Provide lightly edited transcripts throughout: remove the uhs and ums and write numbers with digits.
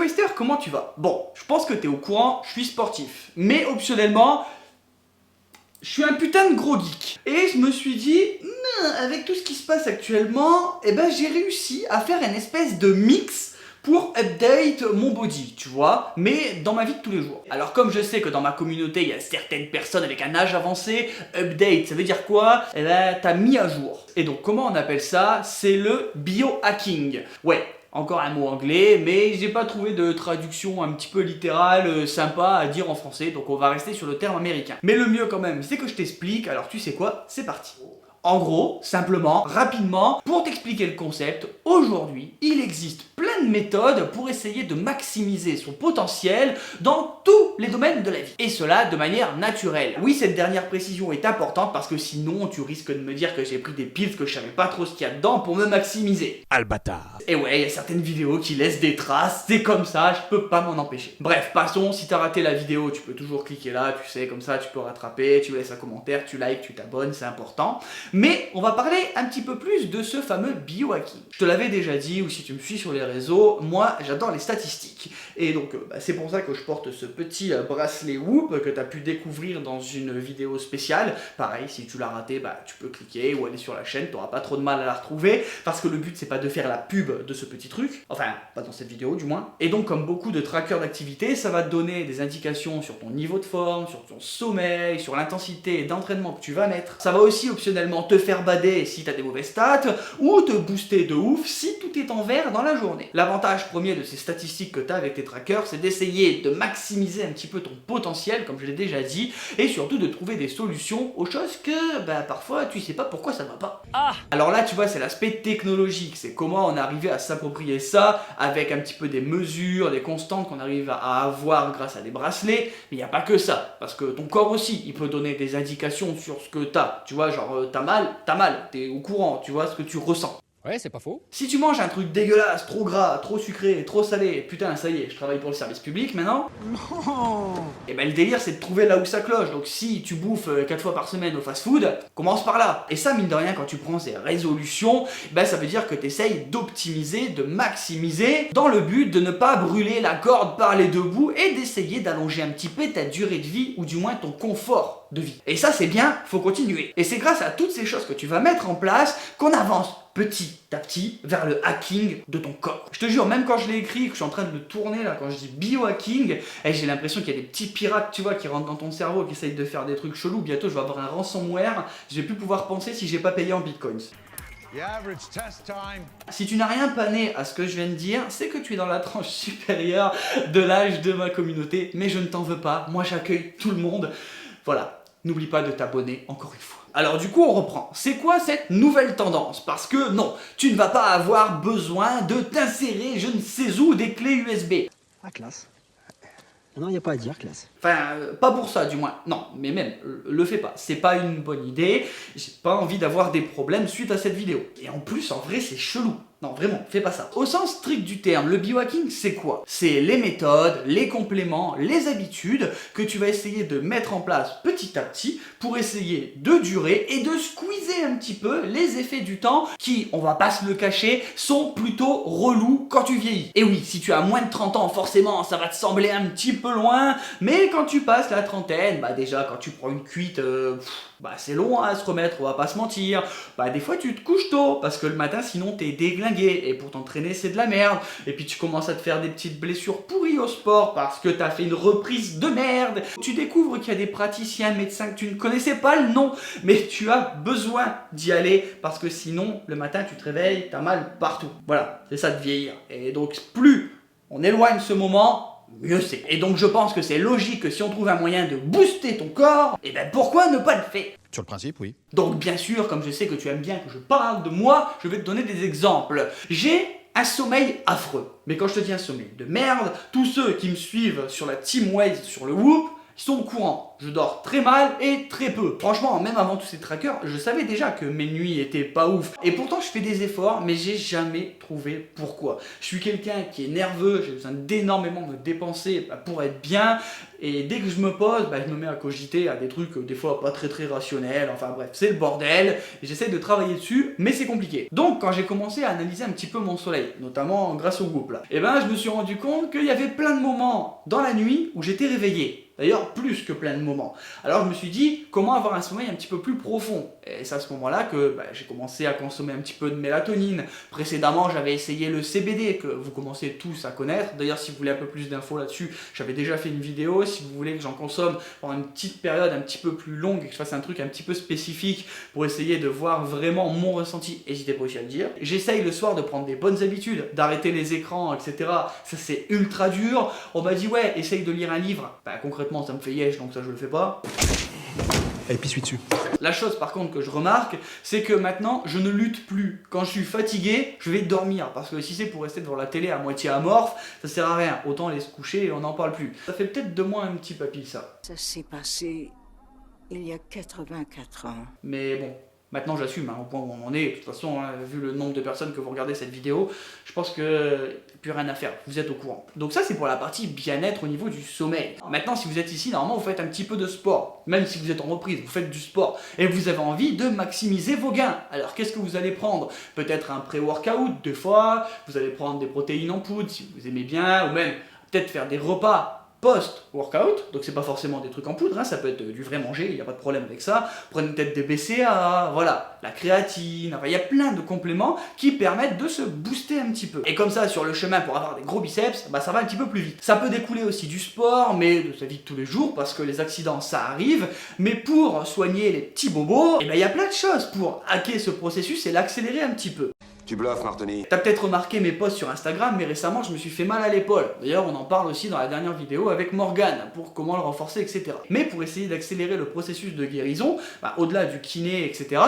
Weister, comment tu vas? Bon, je pense que t'es au courant, je suis sportif. Mais optionnellement, je suis un putain de gros geek. Et je me suis dit, avec tout ce qui se passe actuellement, eh ben j'ai réussi à faire une espèce de mix pour update mon body, tu vois, mais dans ma vie de tous les jours. Alors comme je sais que dans ma communauté, il y a certaines personnes avec un âge avancé, update, ça veut dire quoi? Eh ben, t'as mis à jour. Et donc, comment on appelle ça? C'est le biohacking. Ouais. Encore un mot anglais, mais j'ai pas trouvé de traduction un petit peu littérale sympa à dire en français, donc on va rester sur le terme américain. Mais le mieux quand même, c'est que je t'explique, alors tu sais quoi? C'est parti. En gros, simplement, rapidement, pour t'expliquer le concept, aujourd'hui, il existe plein de méthodes pour essayer de maximiser son potentiel dans tous les domaines de la vie. Et cela de manière naturelle. Oui, cette dernière précision est importante parce que sinon, tu risques de me dire que j'ai pris des piles que je savais pas trop ce qu'il y a dedans pour me maximiser. Albatard. Et ouais, il y a certaines vidéos qui laissent des traces, c'est comme ça, je peux pas m'en empêcher. Bref, passons, si t'as raté la vidéo, tu peux toujours cliquer là, tu sais, comme ça tu peux rattraper, tu laisses un commentaire, tu likes, tu t'abonnes, c'est important. Mais on va parler un petit peu plus de ce fameux biohacking. Je te l'avais déjà dit, ou si tu me suis sur les réseaux, moi j'adore les statistiques. Et donc c'est pour ça que je porte ce petit bracelet Whoop que tu as pu découvrir dans une vidéo spéciale. Pareil, si tu l'as raté, tu peux cliquer ou aller sur la chaîne, tu n'auras pas trop de mal à la retrouver, parce que le but c'est pas de faire la pub de ce petit truc, enfin pas dans cette vidéo du moins. Et donc comme beaucoup de trackers d'activité, ça va te donner des indications sur ton niveau de forme, sur ton sommeil, sur l'intensité d'entraînement que tu vas mettre. Ça va aussi optionnellement te faire bader si tu as des mauvaises stats, ou te booster de ouf si tout est en vert dans la journée. L'avantage premier de ces statistiques que tu as avec tes trackers, c'est d'essayer de maximiser un petit peu ton potentiel, comme je l'ai déjà dit, et surtout de trouver des solutions aux choses que parfois tu sais pas pourquoi ça va pas. Alors là tu vois, c'est l'aspect technologique, c'est comment on est arrivé à s'approprier ça avec un petit peu des mesures, des constantes qu'on arrive à avoir grâce à des bracelets. Mais il n'y a pas que ça, parce que ton corps aussi il peut donner des indications sur ce que t'as, tu vois, genre t'as mal, t'es au courant, tu vois ce que tu ressens. Ouais, c'est pas faux. Si tu manges un truc dégueulasse, trop gras, trop sucré, trop salé, putain ça y est, je travaille pour le service public maintenant. Non. Et le délire c'est de trouver là où ça cloche, donc si tu bouffes 4 fois par semaine au fast food, commence par là. Et ça mine de rien quand tu prends ces résolutions, ça veut dire que tu essayes d'optimiser, de maximiser, dans le but de ne pas brûler la corde par les deux bouts et d'essayer d'allonger un petit peu ta durée de vie, ou du moins ton confort de vie. Et ça c'est bien, faut continuer. Et c'est grâce à toutes ces choses que tu vas mettre en place qu'on avance petit à petit vers le hacking de ton corps. Je te jure, même quand je l'ai écrit, que je suis en train de le tourner là, quand je dis biohacking, j'ai l'impression qu'il y a des petits pirates, tu vois, qui rentrent dans ton cerveau, qui essayent de faire des trucs chelous. Bientôt je vais avoir un ransomware, je vais plus pouvoir penser si j'ai pas payé en bitcoins. Si tu n'as rien pané à ce que je viens de dire, c'est que tu es dans la tranche supérieure de l'âge de ma communauté, mais je ne t'en veux pas, moi j'accueille tout le monde. Voilà, n'oublie pas de t'abonner encore une fois. Alors du coup on reprend, c'est quoi cette nouvelle tendance? Parce que non, tu ne vas pas avoir besoin de t'insérer je ne sais où des clés USB. Ah classe. Non, il n'y a pas à dire classe. Enfin, pas pour ça du moins, non, mais même, le fais pas, c'est pas une bonne idée, j'ai pas envie d'avoir des problèmes suite à cette vidéo. Et en plus, en vrai, c'est chelou. Non, vraiment, fais pas ça. Au sens strict du terme, le biohacking, c'est quoi? C'est les méthodes, les compléments, les habitudes que tu vas essayer de mettre en place petit à petit pour essayer de durer et de squeezer un petit peu les effets du temps qui, on va pas se le cacher, sont plutôt relous quand tu vieillis. Et oui, si tu as moins de 30 ans, forcément, ça va te sembler un petit peu loin, mais quand tu passes la trentaine, déjà quand tu prends une cuite, c'est long à se remettre, on va pas se mentir. Des fois tu te couches tôt parce que le matin sinon t'es déglingué et pour t'entraîner c'est de la merde. Et puis tu commences à te faire des petites blessures pourries au sport parce que t'as fait une reprise de merde. Tu découvres qu'il y a des praticiens, médecins que tu ne connaissais pas le nom, mais tu as besoin d'y aller parce que sinon le matin tu te réveilles, t'as mal partout. Voilà, c'est ça de vieillir. Et donc plus on éloigne ce moment, mieux c'est. Et donc je pense que c'est logique que si on trouve un moyen de booster ton corps, pourquoi ne pas le faire? Sur le principe, oui. Donc bien sûr, comme je sais que tu aimes bien que je parle de moi, je vais te donner des exemples. J'ai un sommeil affreux. Mais quand je te dis un sommeil de merde, tous ceux qui me suivent sur la Team Waze, sur le Whoop, ils sont au courant. Je dors très mal et très peu. Franchement, même avant tous ces trackers, je savais déjà que mes nuits étaient pas ouf. Et pourtant, je fais des efforts, mais j'ai jamais trouvé pourquoi. Je suis quelqu'un qui est nerveux, j'ai besoin d'énormément me dépenser pour être bien. Et dès que je me pose, je me mets à cogiter à des trucs des fois pas très rationnels. Enfin bref, c'est le bordel. Et j'essaie de travailler dessus, mais c'est compliqué. Donc quand j'ai commencé à analyser un petit peu mon sommeil, notamment grâce au groupe là, et je me suis rendu compte qu'il y avait plein de moments dans la nuit où j'étais réveillé. D'ailleurs, plus que plein de moments. Alors je me suis dit, comment avoir un sommeil un petit peu plus profond? Et c'est à ce moment-là que j'ai commencé à consommer un petit peu de mélatonine. Précédemment, j'avais essayé le CBD, que vous commencez tous à connaître. D'ailleurs, si vous voulez un peu plus d'infos là-dessus, j'avais déjà fait une vidéo. Si vous voulez que j'en consomme pendant une petite période un petit peu plus longue et que je fasse un truc un petit peu spécifique pour essayer de voir vraiment mon ressenti, n'hésitez pas aussi à le dire. J'essaye le soir de prendre des bonnes habitudes, d'arrêter les écrans, etc. Ça, c'est ultra dur. On m'a dit, ouais, essaye de lire un livre. Concrètement, ça me fait yesh, donc ça je le fais pas. Et puis suis dessus. La chose par contre que je remarque, c'est que maintenant je ne lutte plus. Quand je suis fatigué, je vais dormir. Parce que si c'est pour rester devant la télé à moitié amorphe, ça sert à rien. Autant aller se coucher et on n'en parle plus. Ça fait peut-être de moi un petit papy ça. Ça s'est passé il y a 84 ans. Mais bon. Maintenant j'assume, au point où on en est. De toute façon, vu le nombre de personnes que vous regardez cette vidéo, je pense qu'il n'y a plus rien à faire, vous êtes au courant. Donc ça c'est pour la partie bien-être au niveau du sommeil. Maintenant si vous êtes ici, normalement vous faites un petit peu de sport. Même si vous êtes en reprise, vous faites du sport. Et vous avez envie de maximiser vos gains. Alors qu'est-ce que vous allez prendre? Peut-être un pré-workout, 2 fois, vous allez prendre des protéines en poudre si vous aimez bien, ou même peut-être faire des repas post-workout, donc c'est pas forcément des trucs en poudre, ça peut être du vrai manger, il n'y a pas de problème avec ça. Prenez peut-être des BCAA, voilà, la créatine, enfin il y a plein de compléments qui permettent de se booster un petit peu. Et comme ça, sur le chemin pour avoir des gros biceps, ça va un petit peu plus vite. Ça peut découler aussi du sport, mais de sa vie de tous les jours, parce que les accidents ça arrive, mais pour soigner les petits bobos, il y a plein de choses pour hacker ce processus et l'accélérer un petit peu. Tu bluffes, Martoni. T'as peut-être remarqué mes posts sur Instagram, mais récemment je me suis fait mal à l'épaule. D'ailleurs, on en parle aussi dans la dernière vidéo avec Morgane, pour comment le renforcer, etc. Mais pour essayer d'accélérer le processus de guérison, au-delà du kiné, etc.,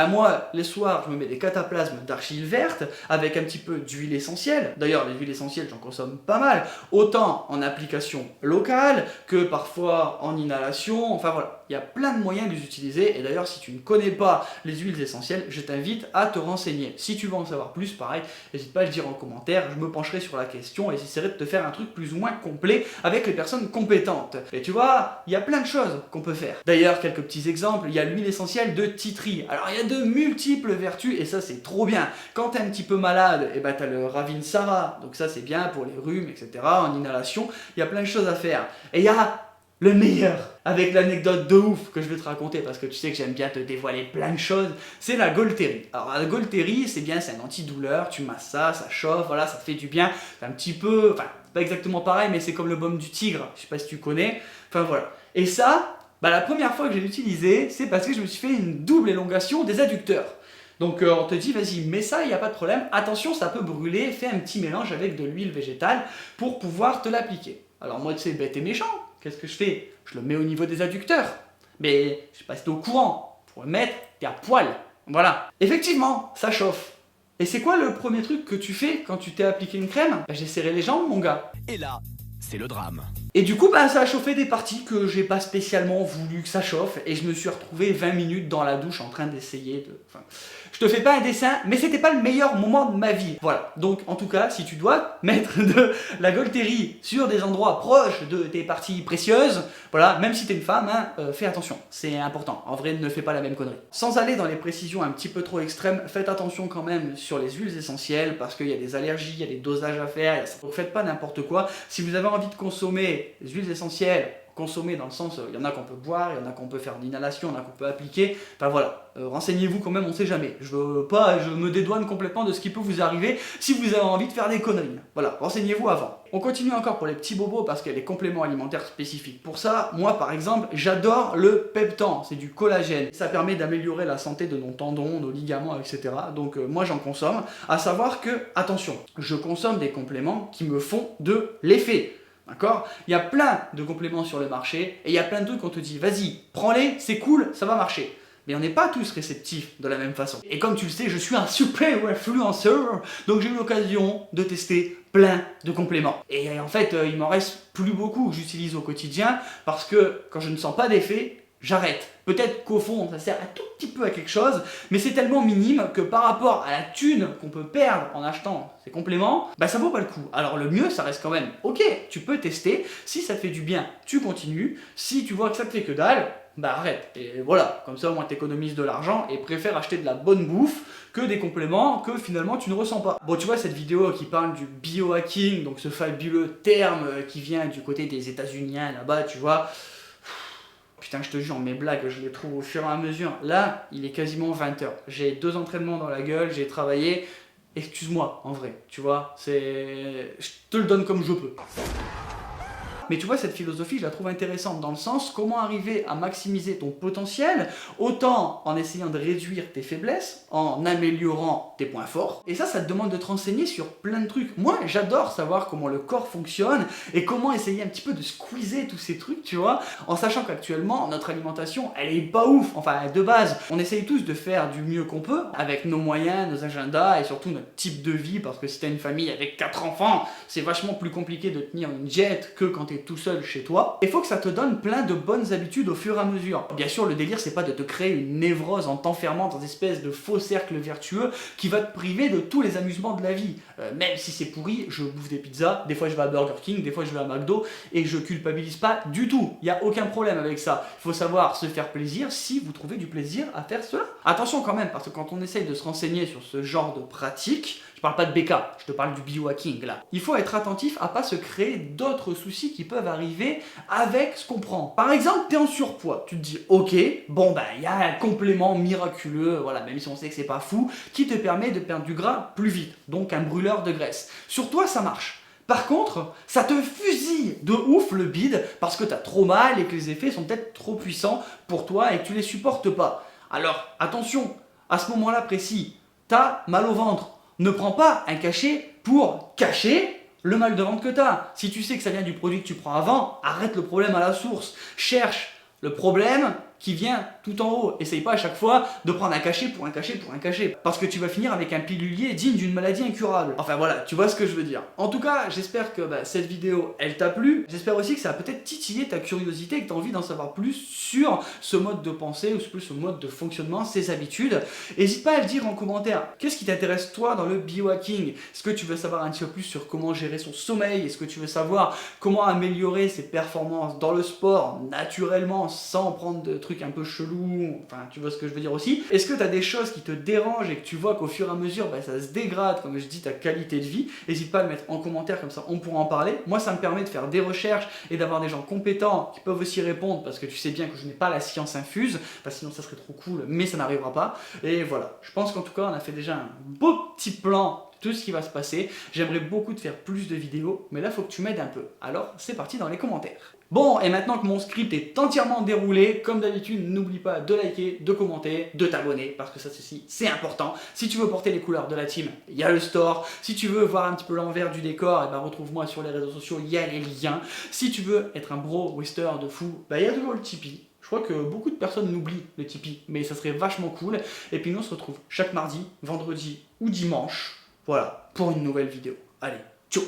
moi, les soirs, je me mets des cataplasmes d'argile verte avec un petit peu d'huile essentielle. D'ailleurs, les huiles essentielles, j'en consomme pas mal, autant en application locale que parfois en inhalation. Enfin voilà, il y a plein de moyens de les utiliser. Et d'ailleurs, si tu ne connais pas les huiles essentielles, je t'invite à te renseigner. Si tu veux en savoir plus, pareil, n'hésite pas à le dire en commentaire, je me pencherai sur la question et j'essaierai de te faire un truc plus ou moins complet avec les personnes compétentes. Et tu vois, il y a plein de choses qu'on peut faire. D'ailleurs, quelques petits exemples, il y a l'huile essentielle de tea tree. Alors il y a de multiples vertus et ça c'est trop bien. Quand t'es un petit peu malade, t'as le Ravinsara, donc ça c'est bien pour les rhumes, etc. En inhalation, il y a plein de choses à faire. Et il y a le meilleur, avec l'anecdote de ouf que je vais te raconter parce que tu sais que j'aime bien te dévoiler plein de choses, c'est la Golteri. Alors la Golteri, c'est bien, c'est un antidouleur, tu masses ça chauffe, voilà, ça fait du bien, c'est un petit peu, enfin, pas exactement pareil, mais c'est comme le baume du tigre, je sais pas si tu connais, enfin voilà. Et ça, la première fois que j'ai utilisé, c'est parce que je me suis fait une double élongation des adducteurs. Donc on te dit, vas-y, mets ça, il n'y a pas de problème, attention, ça peut brûler, fais un petit mélange avec de l'huile végétale pour pouvoir te l'appliquer. Alors moi, tu sais, bête et méchant, qu'est-ce que je fais? Je le mets au niveau des adducteurs. Mais je sais pas si t'es au courant. Pour le mettre, t'es à poil. Voilà. Effectivement, ça chauffe. Et c'est quoi le premier truc que tu fais quand tu t'es appliqué une crème? J'ai serré les jambes, mon gars. Et là, c'est le drame. Et du coup, ça a chauffé des parties que j'ai pas spécialement voulu que ça chauffe. Et je me suis retrouvé 20 minutes dans la douche en train d'essayer de... Enfin, je te fais pas un dessin, mais c'était pas le meilleur moment de ma vie. Voilà. Donc, en tout cas, si tu dois mettre de la Golteri sur des endroits proches de tes parties précieuses, voilà, même si t'es une femme, fais attention. C'est important. En vrai, ne fais pas la même connerie. Sans aller dans les précisions un petit peu trop extrêmes, faites attention quand même sur les huiles essentielles parce qu'il y a des allergies, il y a des dosages à faire. Donc, faites pas n'importe quoi. Si vous avez envie de consommer des huiles essentielles, consommer dans le sens, il y en a qu'on peut boire, il y en a qu'on peut faire d'inhalation, il y en a qu'on peut appliquer, enfin voilà, renseignez-vous quand même, on sait jamais. Je me dédouane complètement de ce qui peut vous arriver si vous avez envie de faire des conneries. Voilà, renseignez-vous avant. On continue encore pour les petits bobos parce qu'il y a des compléments alimentaires spécifiques. Pour ça, moi par exemple, j'adore le Peptan, c'est du collagène. Ça permet d'améliorer la santé de nos tendons, nos ligaments, etc. Donc moi j'en consomme, à savoir que, attention, je consomme des compléments qui me font de l'effet. D'accord? Il y a plein de compléments sur le marché et il y a plein de trucs qu'on te dit, vas-y, prends-les, c'est cool, ça va marcher. mais on n'est pas tous réceptifs de la même façon. Et comme tu le sais, je suis un super influenceur, donc j'ai eu l'occasion de tester plein de compléments. Et en fait, il m'en reste plus beaucoup que j'utilise au quotidien, parce que quand je ne sens pas d'effet, j'arrête. Peut-être qu'au fond, ça sert un tout petit peu à quelque chose, mais c'est tellement minime que par rapport à la thune qu'on peut perdre en achetant ces compléments, bah ça vaut pas le coup. Alors le mieux, ça reste quand même, ok, tu peux tester, si ça te fait du bien, tu continues, si tu vois que ça te fait que dalle, bah arrête. Et voilà, comme ça au moins t'économises de l'argent et préfère acheter de la bonne bouffe que des compléments que finalement tu ne ressens pas. Bon, tu vois cette vidéo qui parle du biohacking, donc ce fabuleux terme qui vient du côté des États-Unis là-bas, tu vois. Putain, je te jure, mes blagues, je les trouve au fur et à mesure. Là, il est quasiment 20h. J'ai 2 entraînements dans la gueule, j'ai travaillé. Excuse-moi, en vrai, tu vois, je te le donne comme je peux. Mais tu vois, cette philosophie, je la trouve intéressante dans le sens comment arriver à maximiser ton potentiel, autant en essayant de réduire tes faiblesses, en améliorant tes points forts. Et ça te demande de te renseigner sur plein de trucs. Moi, j'adore savoir comment le corps fonctionne et comment essayer un petit peu de squeezer tous ces trucs, tu vois, en sachant qu'actuellement, notre alimentation, elle est pas ouf. Enfin, de base, on essaye tous de faire du mieux qu'on peut, avec nos moyens, nos agendas et surtout notre type de vie, parce que si t'as une famille avec 4 enfants, c'est vachement plus compliqué de tenir une diète que quand t'es tout seul chez toi. Il faut que ça te donne plein de bonnes habitudes au fur et à mesure. Bien sûr, le délire, c'est pas de te créer une névrose en t'enfermant dans une espèce de faux cercle vertueux qui va te priver de tous les amusements de la vie. Même si c'est pourri, je bouffe des pizzas, des fois je vais à Burger King, des fois je vais à McDo, et je culpabilise pas du tout. Il n'y a aucun problème avec ça. Il faut savoir se faire plaisir si vous trouvez du plaisir à faire cela. Attention quand même, parce que quand on essaye de se renseigner sur ce genre de pratique, je parle pas de BK, je te parle du biohacking là. Il faut être attentif à pas se créer d'autres soucis qui peuvent arriver avec ce qu'on prend. Par exemple, t'es en surpoids, tu te dis ok, bon bah il y a un complément miraculeux, voilà, même si on sait que c'est pas fou, qui te permet de perdre du gras plus vite, donc un brûleur de graisse. Sur toi ça marche. Par contre, ça te fusille de ouf le bide parce que t'as trop mal et que les effets sont peut-être trop puissants pour toi et que tu les supportes pas. Alors attention, à ce moment-là précis, t'as mal au ventre. Ne prends pas un cachet pour cacher le mal de ventre que tu as. Si tu sais que ça vient du produit que tu prends avant, arrête le problème à la source. Cherche le problème qui vient tout en haut. Essaye pas à chaque fois de prendre un cachet pour un cachet pour un cachet. Parce que tu vas finir avec un pilulier digne d'une maladie incurable. Enfin voilà, tu vois ce que je veux dire. En tout cas, j'espère que cette vidéo, elle t'a plu. J'espère aussi que ça a peut-être titillé ta curiosité et que tu as envie d'en savoir plus sur ce mode de pensée ou plus ce mode de fonctionnement, ses habitudes. N'hésite pas à le dire en commentaire. Qu'est-ce qui t'intéresse toi dans le biohacking? Est-ce que tu veux savoir un petit peu plus sur comment gérer son sommeil? Est-ce que tu veux savoir comment améliorer ses performances dans le sport naturellement sans prendre de trucs un peu chelous, enfin tu vois ce que je veux dire aussi. Est-ce que tu as des choses qui te dérangent et que tu vois qu'au fur et à mesure ça se dégrade, comme je dis, ta qualité de vie? N'hésite pas à le mettre en commentaire, comme ça on pourra en parler. Moi ça me permet de faire des recherches et d'avoir des gens compétents qui peuvent aussi répondre, parce que tu sais bien que je n'ai pas la science infuse, sinon ça serait trop cool, mais ça n'arrivera pas. Et voilà, je pense qu'en tout cas on a fait déjà un beau petit plan de tout ce qui va se passer. J'aimerais beaucoup te faire plus de vidéos, mais là faut que tu m'aides un peu. Alors c'est parti dans les commentaires. Bon, et maintenant que mon script est entièrement déroulé, comme d'habitude, n'oublie pas de liker, de commenter, de t'abonner, parce que ça, c'est important. Si tu veux porter les couleurs de la team, il y a le store. Si tu veux voir un petit peu l'envers du décor, et retrouve-moi sur les réseaux sociaux, il y a les liens. Si tu veux être un bro wister de fou, il y a toujours le Tipeee. Je crois que beaucoup de personnes l'oublient, le Tipeee, mais ça serait vachement cool. Et puis nous, on se retrouve chaque mardi, vendredi ou dimanche, voilà, pour une nouvelle vidéo. Allez, ciao!